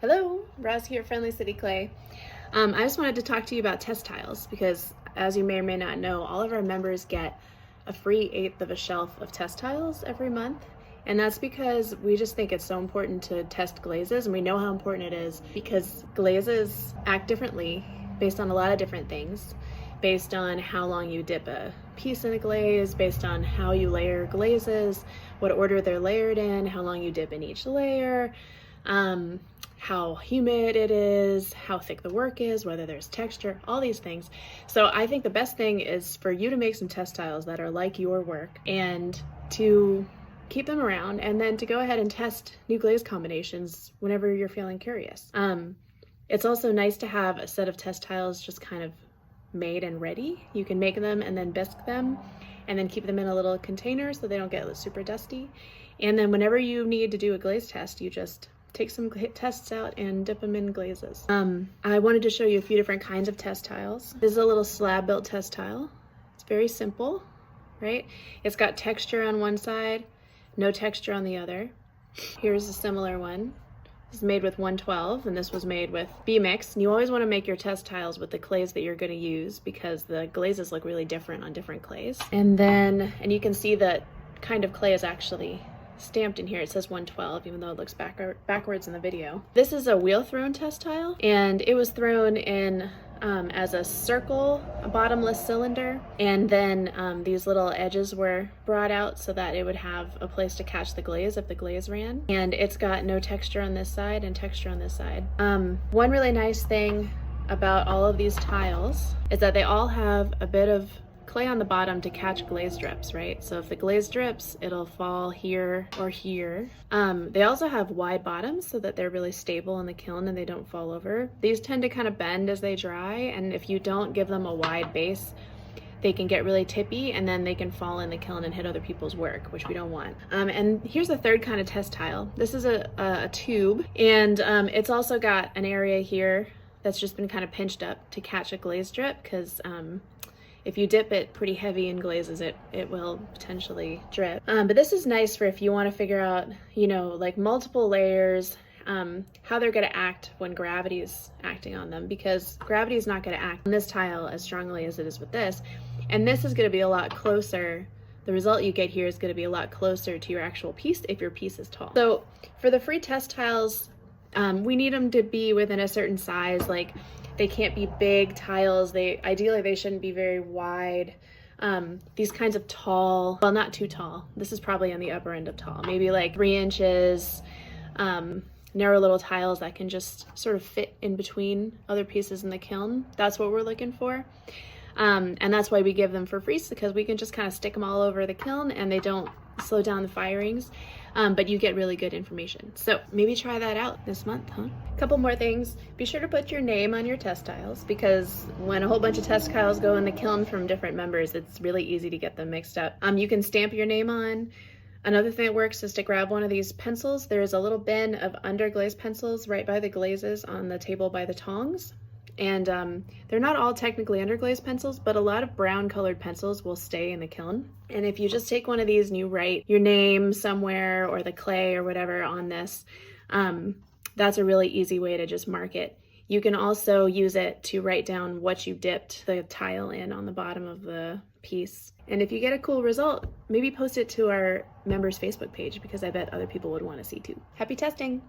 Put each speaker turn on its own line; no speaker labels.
Hello, Roz here at Friendly City Clay. I just wanted to talk to you about test tiles because, as you may or may not know, all of our members get a free 1/8 of a shelf of test tiles every month. And that's because we just think it's so important to test glazes, and we know how important it is because glazes act differently based on a lot of different things, based on how long you dip a piece in a glaze, based on how you layer glazes, what order they're layered in, how long you dip in each layer, how humid it is, how thick the work is, whether there's texture, all these things. So I think the best thing is for you to make some test tiles that are like your work and to keep them around, and then to go ahead and test new glaze combinations whenever you're feeling curious. It's also nice to have a set of test tiles just kind of made and ready. You can make them and then bisque them and then keep them in a little container so they don't get super dusty. And then whenever you need to do a glaze test, you just take some tests out and dip them in glazes. I wanted to show you a few different kinds of test tiles. This is a little slab built test tile. It's very simple, right? It's got texture on one side, no texture on the other. Here's a similar one. This is made with 112, and this was made with B-Mix. And you always want to make your test tiles with the clays that you're going to use because the glazes look really different on different clays. And you can see that kind of clay is actually stamped in here. It says 112, even though it looks backwards in the video. This is a wheel thrown test tile, and it was thrown in as a circle, a bottomless cylinder, and then these little edges were brought out so that it would have a place to catch the glaze if the glaze ran. And it's got no texture on this side and texture on this side. One really nice thing about all of these tiles is that they all have a bit of clay on the bottom to catch glaze drips, right? So if the glaze drips, it'll fall here or here. They also have wide bottoms so that they're really stable in the kiln and they don't fall over. These tend to kind of bend as they dry, and if you don't give them a wide base, they can get really tippy and then they can fall in the kiln and hit other people's work, which we don't want. And here's a third kind of test tile. This is a tube, and it's also got an area here that's just been kind of pinched up to catch a glaze drip because if you dip it pretty heavy in glazes, it will potentially drip. But this is nice for if you want to figure out, like multiple layers, how they're going to act when gravity is acting on them, because gravity is not going to act on this tile as strongly as it is with this. And this is going to be a lot closer. The result you get here is going to be a lot closer to your actual piece if your piece is tall. So for the free test tiles, we need them to be within a certain size. Like, they can't be big tiles. Ideally they shouldn't be very wide. These kinds of tall, well, not too tall. This is probably on the upper end of tall, maybe like 3 inches, narrow little tiles that can just sort of fit in between other pieces in the kiln. That's what we're looking for. And that's why we give them for free, because we can just kind of stick them all over the kiln and they don't slow down the firings, but you get really good information. So maybe try that out this month, huh? Couple more things. Be sure to put your name on your test tiles, because when a whole bunch of test tiles go in the kiln from different members, it's really easy to get them mixed up. You can stamp your name on. Another thing that works is to grab one of these pencils. There's a little bin of underglaze pencils right by the glazes on the table by the tongs. And they're not all technically underglaze pencils, but a lot of brown colored pencils will stay in the kiln. And if you just take one of these and you write your name somewhere or the clay or whatever on this, that's a really easy way to just mark it. You can also use it to write down what you dipped the tile in on the bottom of the piece. And if you get a cool result, maybe post it to our members' Facebook page, because I bet other people would want to see too. Happy testing!